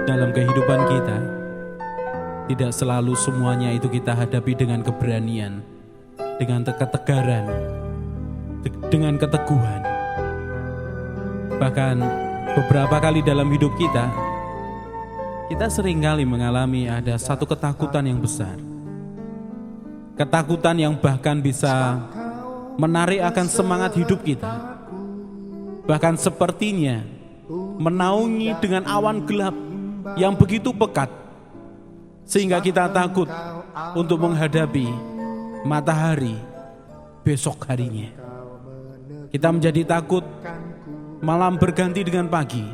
Dalam kehidupan kita, tidak selalu semuanya itu kita hadapi dengan keberanian, dengan ketegaran, dengan keteguhan. Bahkan beberapa kali dalam hidup kita seringkali mengalami ada satu ketakutan yang besar. Ketakutan yang bahkan bisa menarik akan semangat hidup kita. Bahkan sepertinya menaungi dengan awan gelap yang begitu pekat, sehingga kita takut untuk menghadapi matahari besok harinya. Kita menjadi takut malam berganti dengan pagi,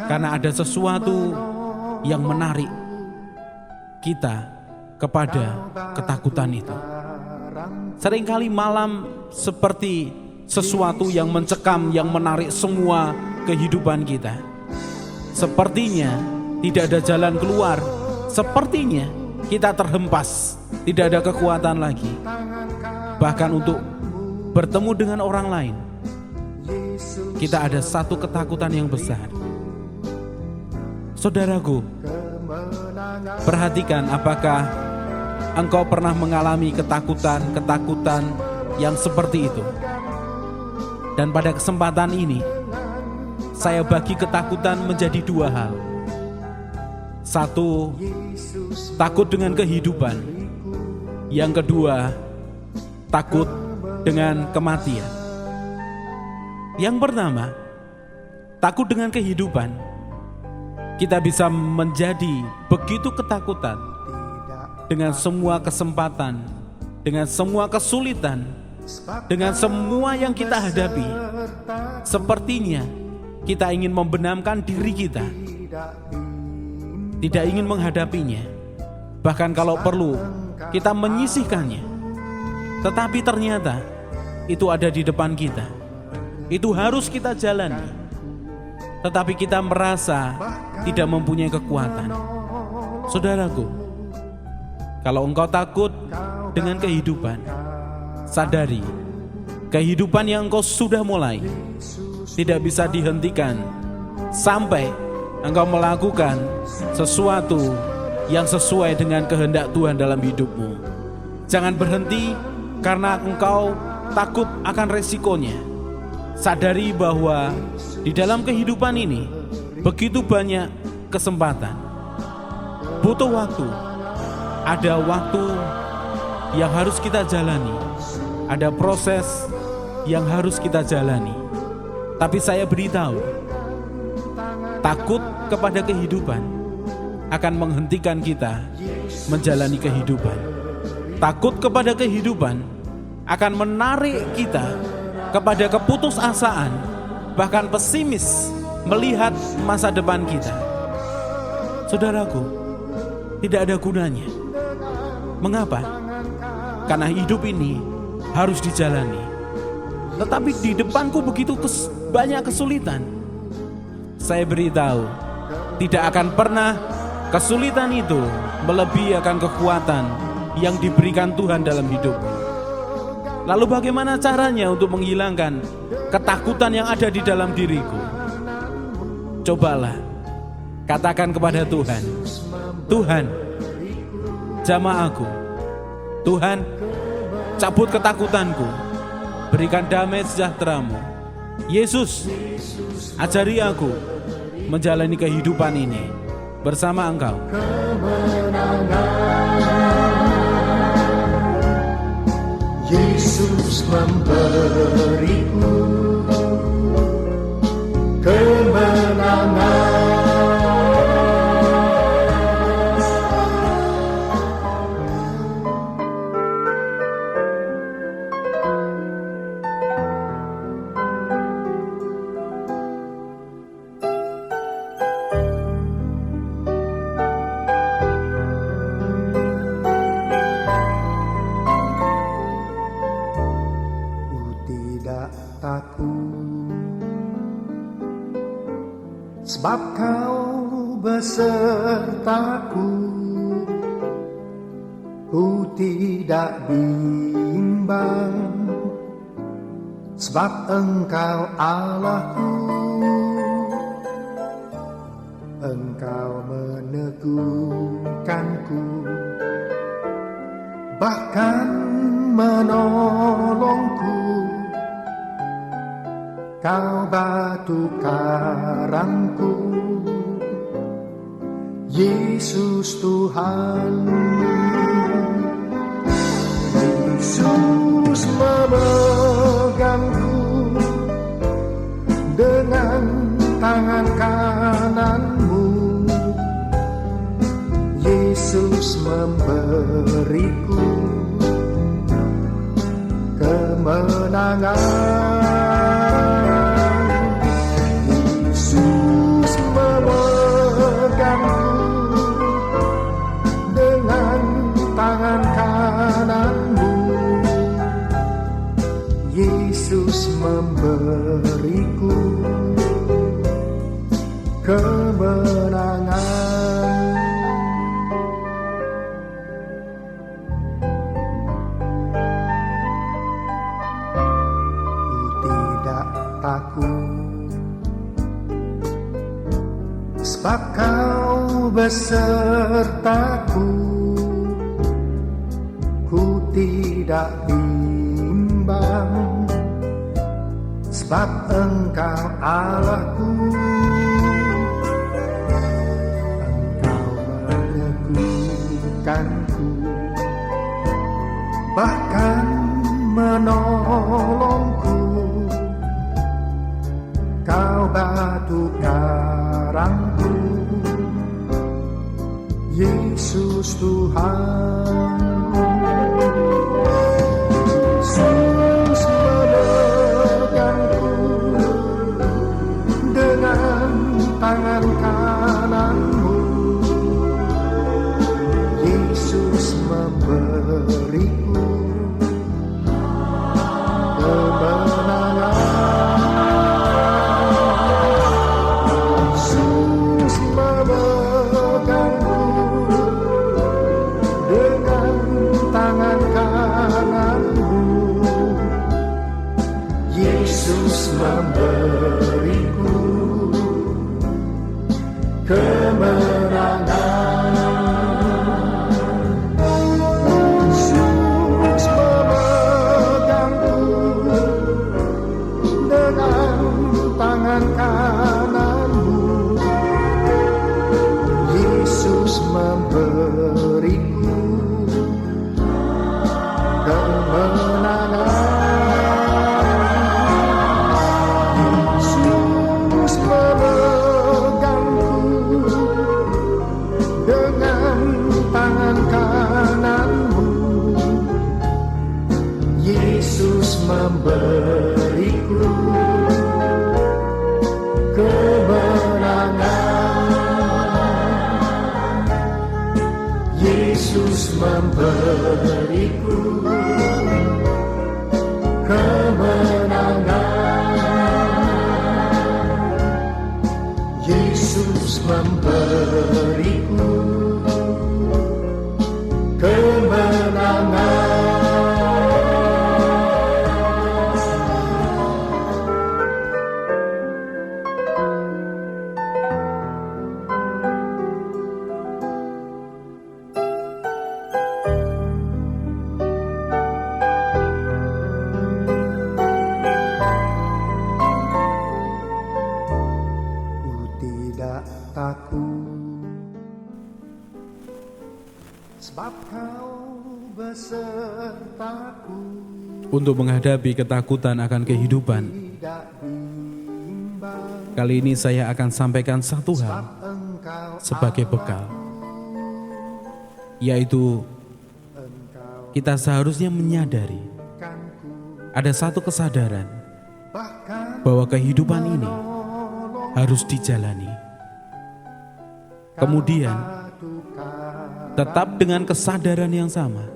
karena ada sesuatu yang menarik kita kepada ketakutan itu. Seringkali malam seperti sesuatu yang mencekam, yang menarik semua kehidupan kita. Sepertinya tidak ada jalan keluar. Sepertinya kita terhempas, tidak ada kekuatan lagi. Bahkan untuk bertemu dengan orang lain, kita ada satu ketakutan yang besar. Saudaraku, perhatikan, apakah engkau pernah mengalami ketakutan yang seperti itu? Dan pada kesempatan ini, saya bagi ketakutan menjadi dua hal. Satu, takut dengan kehidupan. Yang kedua, takut dengan kematian. Yang pertama, takut dengan kehidupan. Kita bisa menjadi begitu ketakutan dengan semua kesempatan, dengan semua kesulitan, dengan semua yang kita hadapi. Sepertinya kita ingin membenamkan diri kita, tidak ingin menghadapinya. Bahkan kalau perlu, kita menyisihkannya. Tetapi ternyata itu ada di depan kita. Itu harus kita jalani. Tetapi kita merasa tidak mempunyai kekuatan. Saudaraku, kalau engkau takut dengan kehidupan, sadari, kehidupan yang engkau sudah mulai tidak bisa dihentikan sampai engkau melakukan sesuatu yang sesuai dengan kehendak Tuhan dalam hidupmu. Jangan berhenti karena engkau takut akan resikonya. Sadari bahwa di dalam kehidupan ini begitu banyak kesempatan. Butuh waktu. Ada waktu yang harus kita jalani. Ada proses yang harus kita jalani. Tapi saya beritahu, takut kepada kehidupan akan menghentikan kita menjalani kehidupan. Takut kepada kehidupan akan menarik kita kepada keputusasaan, bahkan pesimis melihat masa depan kita. Saudaraku, tidak ada gunanya. Mengapa? Karena hidup ini harus dijalani. Tetapi di depanku begitu banyak kesulitan. Saya beritahu, tidak akan pernah kesulitan itu melebihi akan kekuatan yang diberikan Tuhan dalam hidupmu. Lalu bagaimana caranya untuk menghilangkan ketakutan yang ada di dalam diriku? Cobalah katakan kepada Tuhan, Tuhan, jamah aku. Tuhan, cabut ketakutanku. Berikan damai sejahtera-Mu. Yesus, ajari aku menjalani kehidupan ini bersama Engkau. Yesus memberiku kemenangan. Sebab Kau besertaku, ku tidak bimbang. sebab Engkau Allahku, Engkau meneguhkanku, bahkan menolongku. Kau batu karangku, Yesus Tuhan. Yesus memegangku dengan tangan kananmu. Yesus memberiku kemenangan. Yesus memegangku dengan tangan kananmu. Yesus memberiku kemenangan. Takut, sebab Kau besertaku. Ku tidak bimbang, sebab Engkau Allahku. Engkau meneguhkanku, bahkan menolongku. Kau batu karangku, Yesus Tuhan. Yesus memegangku dengan tangan kananmu. Yesus memberiku kemenangan. Yesus memberiku kemenangan. Yesus memegangku dengan tangan kananmu. Yesus memberiku kemenangan. Yesus memberiku kemenangan. Yesus memberiku kemenangan. Yesus memberiku kemenangan. Takut, sebab Kau besertaku. Untuk menghadapi ketakutan akan kehidupan, kali ini saya akan sampaikan satu hal sebagai bekal, yaitu kita seharusnya menyadari ada satu kesadaran bahwa kehidupan ini harus dijalani. Kemudian tetap dengan kesadaran yang sama,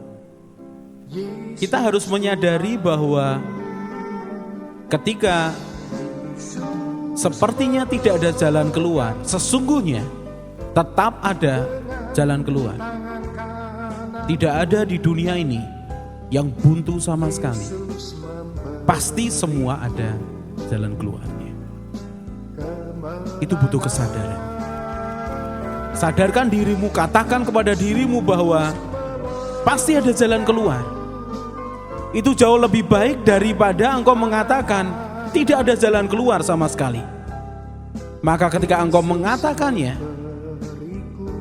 kita harus menyadari bahwa ketika sepertinya tidak ada jalan keluar, sesungguhnya tetap ada jalan keluar. Tidak ada di dunia ini yang buntu sama sekali. pasti semua ada jalan keluarnya. Itu butuh kesadaran. Sadarkan dirimu, katakan kepada dirimu bahwa pasti ada jalan keluar. Itu jauh lebih baik daripada engkau mengatakan tidak ada jalan keluar sama sekali. Maka ketika engkau mengatakannya,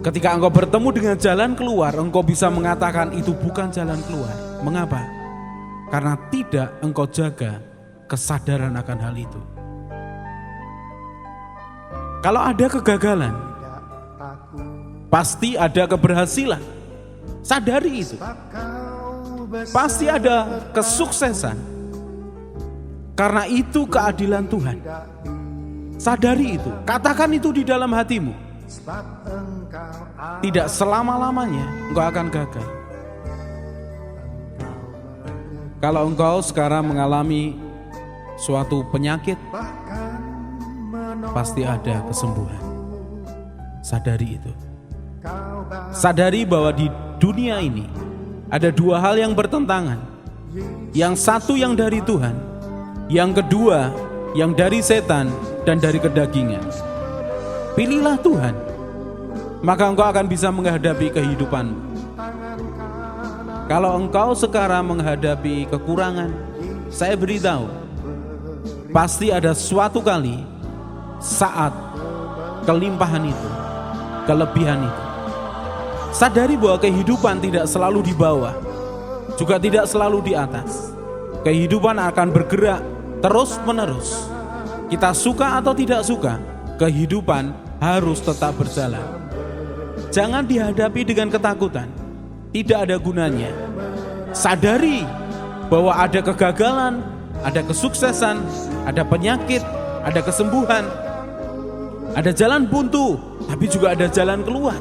ketika engkau bertemu dengan jalan keluar, engkau bisa mengatakan itu bukan jalan keluar. Mengapa? Karena tidak engkau jaga kesadaran akan hal itu. Kalau ada kegagalan, pasti ada keberhasilan. Sadari itu. Pasti ada kesuksesan. Karena itu keadilan Tuhan. Sadari itu. Katakan itu di dalam hatimu. Tidak selama-lamanya engkau akan gagal. Kalau engkau sekarang mengalami suatu penyakit, pasti ada kesembuhan. Sadari itu. Sadari bahwa di dunia ini ada dua hal yang bertentangan. Yang satu yang dari Tuhan, yang kedua yang dari setan dan dari kedagingan. Pilihlah Tuhan, maka engkau akan bisa menghadapi kehidupanmu. Kalau engkau sekarang menghadapi kekurangan, saya beritahu, pasti ada suatu kali saat kelimpahan itu, kelebihan itu. Sadari bahwa kehidupan tidak selalu di bawah, juga tidak selalu di atas. Kehidupan akan bergerak terus-menerus. Kita suka atau tidak suka, kehidupan harus tetap berjalan. Jangan dihadapi dengan ketakutan, tidak ada gunanya. Sadari bahwa ada kegagalan, ada kesuksesan, ada penyakit, ada kesembuhan, ada jalan buntu, tapi juga ada jalan keluar.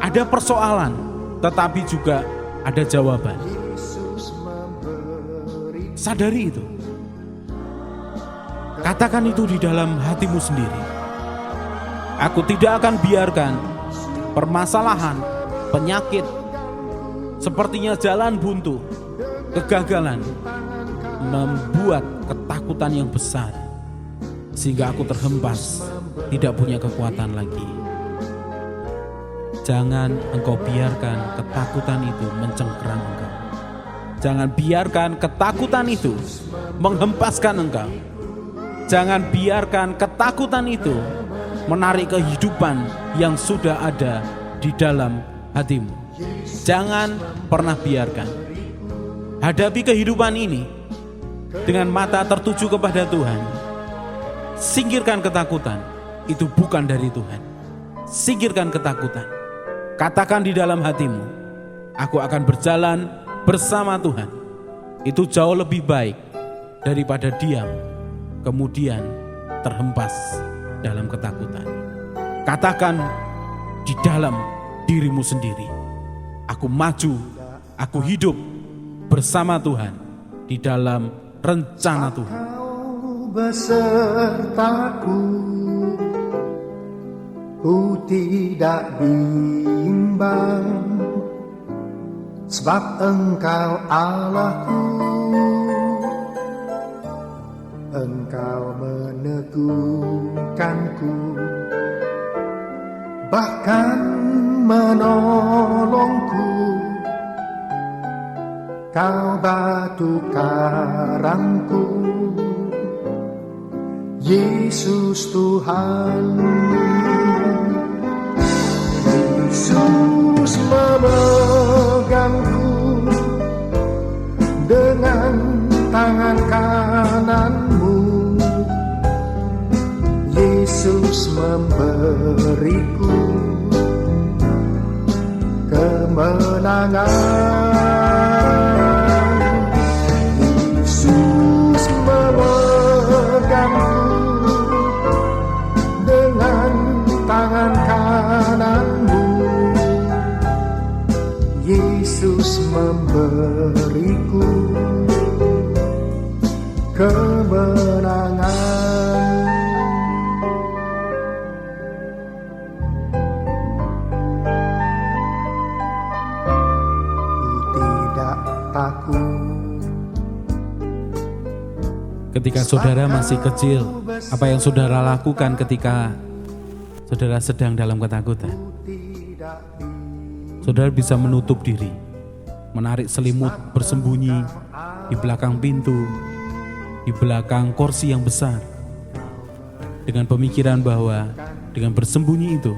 Ada persoalan, tetapi juga ada jawaban. Sadari itu. Katakan itu di dalam hatimu sendiri. Aku tidak akan biarkan permasalahan, penyakit, sepertinya jalan buntu, kegagalan, membuat ketakutan yang besar, sehingga aku terhempas, tidak punya kekuatan lagi. Jangan engkau biarkan ketakutan itu mencengkeram engkau. Jangan biarkan ketakutan itu menghempaskan engkau. Jangan biarkan ketakutan itu menarik kehidupan yang sudah ada di dalam hatimu. Jangan pernah biarkan. Hadapi kehidupan ini dengan mata tertuju kepada Tuhan. Singkirkan ketakutan, itu bukan dari Tuhan. Singkirkan ketakutan. Katakan di dalam hatimu, aku akan berjalan bersama Tuhan. Itu jauh lebih baik daripada diam, kemudian terhempas dalam ketakutan. Katakan di dalam dirimu sendiri, aku maju, aku hidup bersama Tuhan di dalam rencana Tuhan. Kau besertaku, ku tidak bimbang, sebab Engkau Allahku. Engkau meneguhkanku, bahkan menolongku. Kau batu karangku, Yesus Tuhan. Yesus memegangku dengan tangan kananmu. Yesus memberiku kemenangan. Yesus memegangku dengan tangan kananmu. Yesus memberiku kemenangan. Ku tidak takut Ketika saudara masih kecil, apa yang saudara lakukan ketika saudara sedang dalam ketakutan? Saudara bisa menutup diri, menarik selimut, bersembunyi di belakang pintu, di belakang kursi yang besar, dengan pemikiran bahwa dengan bersembunyi itu,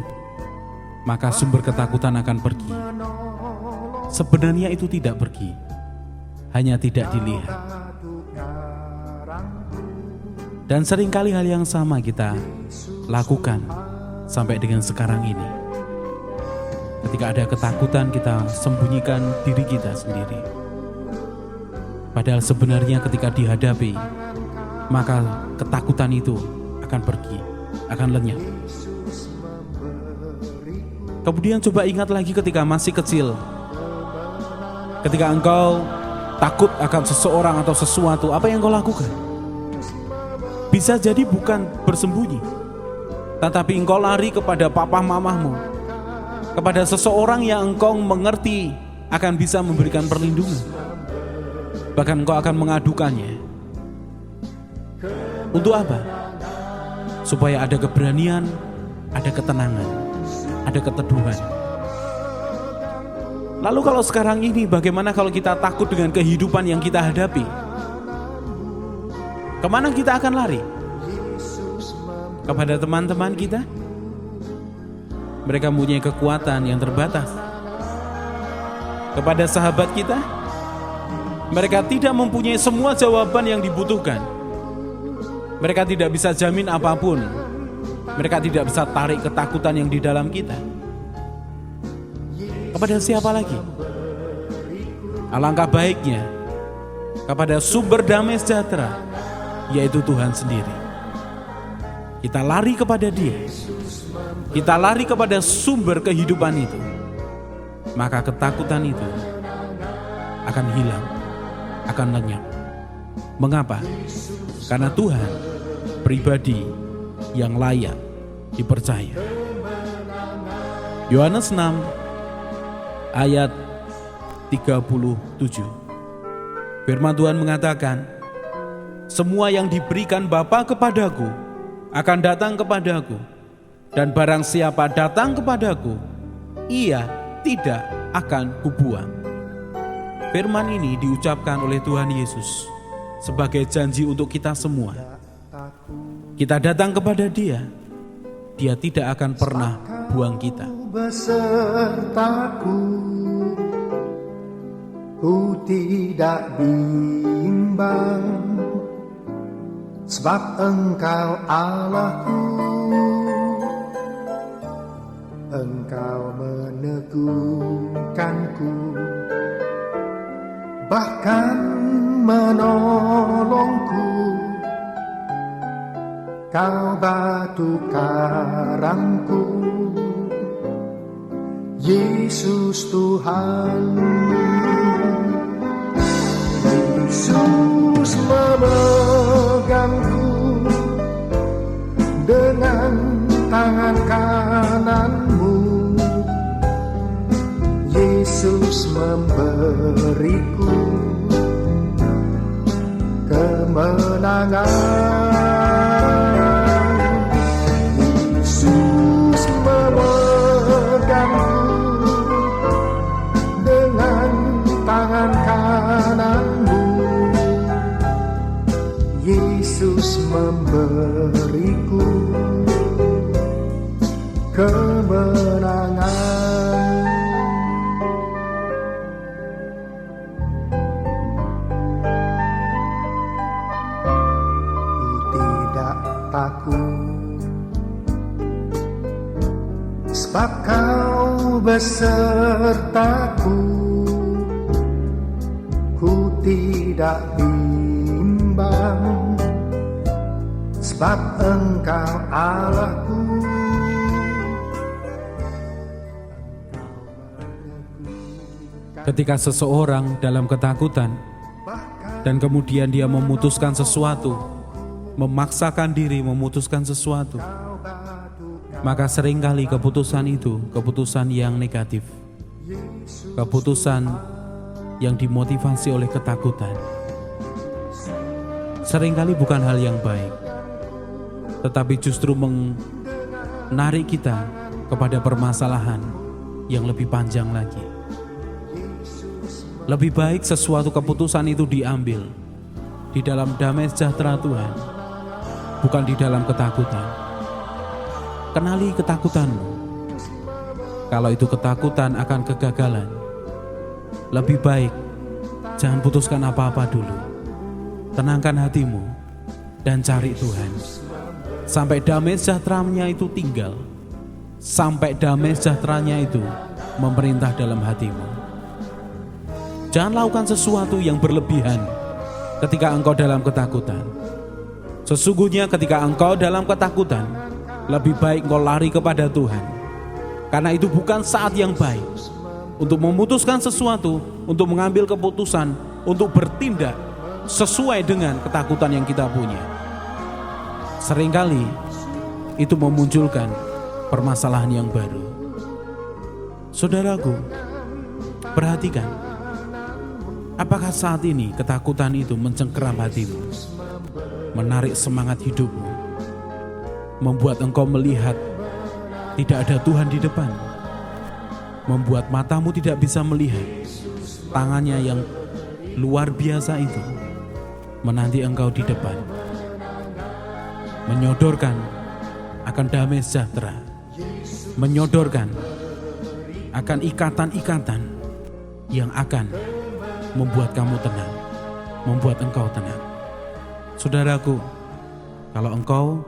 maka sumber ketakutan akan pergi. Sebenarnya itu tidak pergi, hanya tidak dilihat. Dan seringkali hal yang sama kita lakukan sampai dengan sekarang ini. Ketika ada ketakutan, kita sembunyikan diri kita sendiri. Padahal sebenarnya ketika dihadapi, maka ketakutan itu akan pergi, akan lenyap. Kemudian coba ingat lagi ketika masih kecil. Ketika engkau takut akan seseorang atau sesuatu, apa yang engkau lakukan? Bisa jadi bukan bersembunyi, tetapi engkau lari kepada papa mamahmu, kepada seseorang yang engkau mengerti akan bisa memberikan perlindungan. Bahkan engkau akan mengadukannya. Untuk apa? Supaya ada keberanian, ada ketenangan, ada keteduhan. Lalu kalau sekarang ini, bagaimana kalau kita takut dengan kehidupan yang kita hadapi? Kemana kita akan lari? Kepada teman-teman kita? Mereka mempunyai kekuatan yang terbatas. Kepada sahabat kita? Mereka tidak mempunyai semua jawaban yang dibutuhkan. Mereka tidak bisa jamin apapun. Mereka tidak bisa tarik ketakutan yang di dalam kita. Kepada siapa lagi? Alangkah baiknya kepada sumber damai sejahtera, yaitu Tuhan sendiri. Kita lari kepada Dia. Kita lari kepada sumber kehidupan itu. Maka ketakutan itu akan hilang, akan lenyap. Mengapa? Karena Tuhan pribadi yang layak dipercaya. Yohanes 6 ayat 37. Firman Tuhan mengatakan, semua yang diberikan Bapa kepadaku akan datang kepadaku, dan barang siapa datang kepadaku, ia tidak akan kubuang. Firman ini diucapkan oleh Tuhan Yesus sebagai janji untuk kita semua. Kita datang kepada Dia, Dia tidak akan pernah buang kita. Besertaku, ku tidak bimbang, sebab Engkau Allahku. Engkau meneguhkanku, bahkan menolongku. Kau batu karangku, Yesus Tuhan. Yesus memegangku dengan tangan kananmu. Yesus memberiku kemenangan. Yesus memegangku dengan tangan kananmu. Yesus memberiku kemenangan. Ku tidak takut, sebab Kau besertaku. Ku tidak bimbang, sebab Engkau Allahku. Ketika seseorang dalam ketakutan dan kemudian dia memutuskan sesuatu, memaksakan diri memutuskan sesuatu, maka seringkali keputusan itu keputusan yang negatif, keputusan yang dimotivasi oleh ketakutan. seringkali bukan hal yang baik, tetapi justru menarik kita kepada permasalahan yang lebih panjang lagi. Lebih baik sesuatu keputusan itu diambil di dalam damai sejahtera Tuhan, bukan di dalam ketakutan. Kenali ketakutanmu. Kalau itu ketakutan akan kegagalan, lebih baik jangan putuskan apa-apa dulu. Tenangkan hatimu dan cari Tuhan sampai damai sejahteranya itu tinggal, sampai damai sejahteranya itu memerintah dalam hatimu. Jangan lakukan sesuatu yang berlebihan ketika engkau dalam ketakutan. Sesungguhnya ketika engkau dalam ketakutan, lebih baik engkau lari kepada Tuhan. Karena itu bukan saat yang baik untuk memutuskan sesuatu, untuk mengambil keputusan, untuk bertindak sesuai dengan ketakutan yang kita punya. Seringkali itu memunculkan permasalahan yang baru. Saudaraku, perhatikan, apakah saat ini ketakutan itu mencengkeram hatimu, menarik semangat hidupmu, membuat engkau melihat tidak ada Tuhan di depan, membuat matamu tidak bisa melihat tangannya yang luar biasa itu menanti engkau di depan, menyodorkan akan damai sejahtera, menyodorkan akan ikatan-ikatan yang akan membuat kamu tenang, membuat engkau tenang. Saudaraku, kalau engkau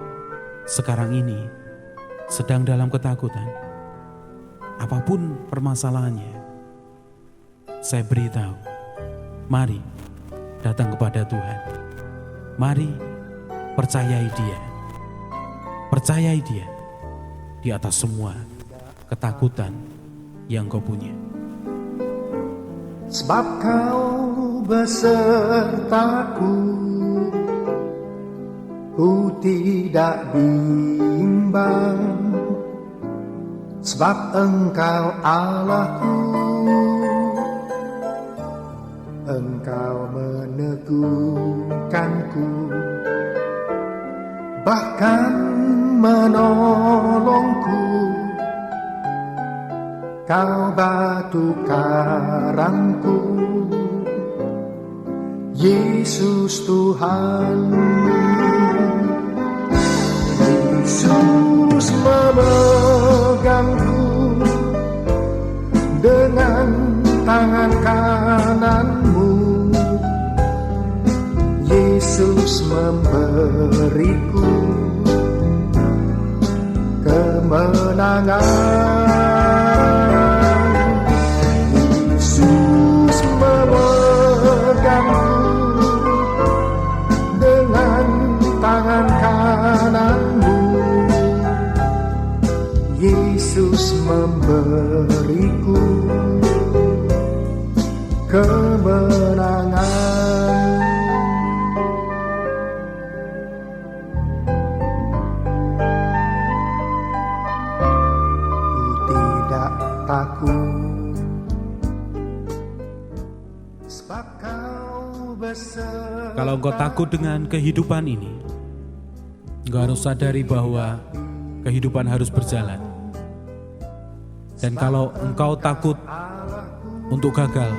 sekarang ini sedang dalam ketakutan, apapun permasalahannya, saya beritahu, mari datang kepada Tuhan. Mari percayai Dia. Percayai Dia di atas semua ketakutan yang kau punya. Sebab kau besertaku, ku tidak bimbang. Sebab engkau Allahku, engkau meneguhkanku, bahkan menolongku. Kau batu karangku, Yesus Tuhan. Yesus memegangku dengan tangan kananmu. Yesus memberiku kemenangan. Yesus memegangku dengan tangan kananmu. Yesus memberiku kemenangan. Ku tidak takut, sebab kau besertaku. Kalau engkau takut dengan kehidupan ini, engkau harus sadari bahwa kehidupan harus berjalan. Dan kalau engkau takut untuk gagal,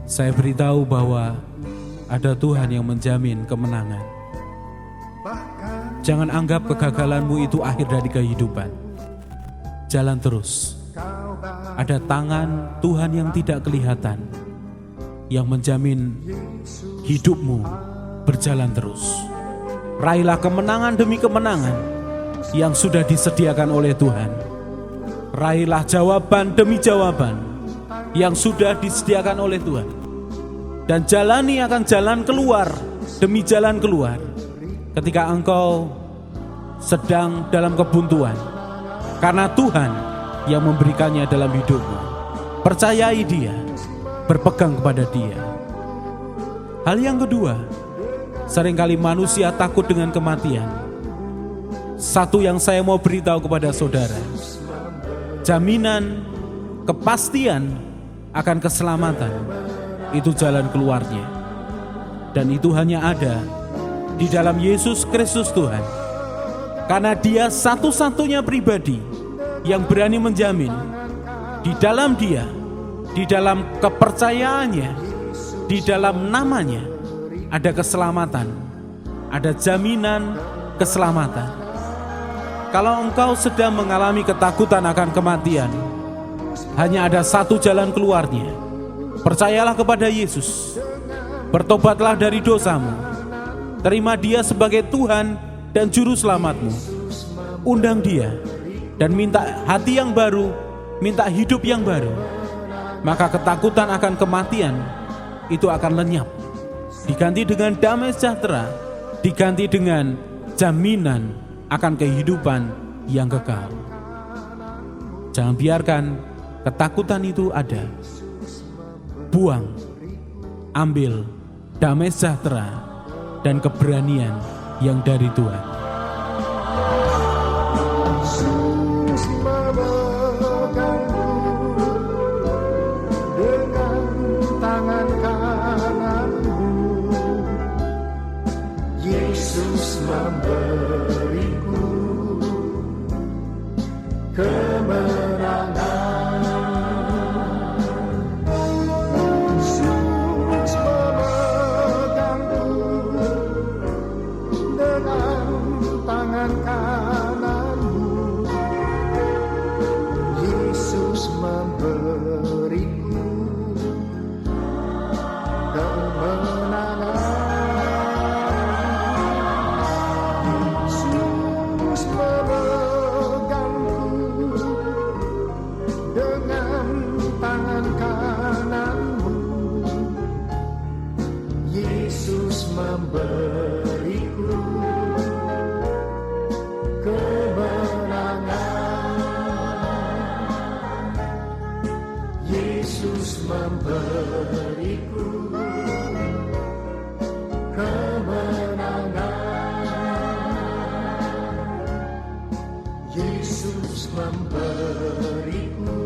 saya beritahu bahwa ada Tuhan yang menjamin kemenangan. Jangan anggap kegagalanmu itu akhir dari kehidupan. Jalan terus. Ada tangan Tuhan yang tidak kelihatan yang menjamin hidupmu berjalan terus. Raihlah kemenangan demi kemenangan yang sudah disediakan oleh Tuhan. Raihlah jawaban demi jawaban yang sudah disediakan oleh Tuhan. Dan jalani akan jalan keluar demi jalan keluar ketika engkau sedang dalam kebuntuan. Karena Tuhan yang memberikannya dalam hidupmu. Percayai Dia, berpegang kepada Dia. Hal yang kedua, seringkali manusia takut dengan kematian. Satu yang saya mau beritahu kepada saudara, jaminan kepastian akan keselamatan itu jalan keluarnya. Dan itu hanya ada di dalam Yesus Kristus Tuhan. Karena Dia satu-satunya pribadi yang berani menjamin di dalam Dia, di dalam kepercayaannya, di dalam namanya ada keselamatan, ada jaminan keselamatan. Kalau engkau sedang mengalami ketakutan akan kematian, hanya ada satu jalan keluarnya. Percayalah kepada Yesus, bertobatlah dari dosamu, terima Dia sebagai Tuhan dan Juru Selamatmu. Undang Dia dan minta hati yang baru, minta hidup yang baru. Maka ketakutan akan kematian itu akan lenyap, diganti dengan damai sejahtera, diganti dengan jaminan akan kehidupan yang kekal. Jangan biarkan ketakutan itu ada. Buang, ambil damai sejahtera dan keberanian yang dari Tuhan. Yesus memegangku dengan tangan kananmu. Yesus memberiku kemenangan. Yesus memegangku dengan tangan kananmu. Yesus memberiku kemenangan. Yesus memegangku dengan tangan kananmu. Yesus memberiku kemenangan. Yesus memberiku kemenangan. Yesus memberiku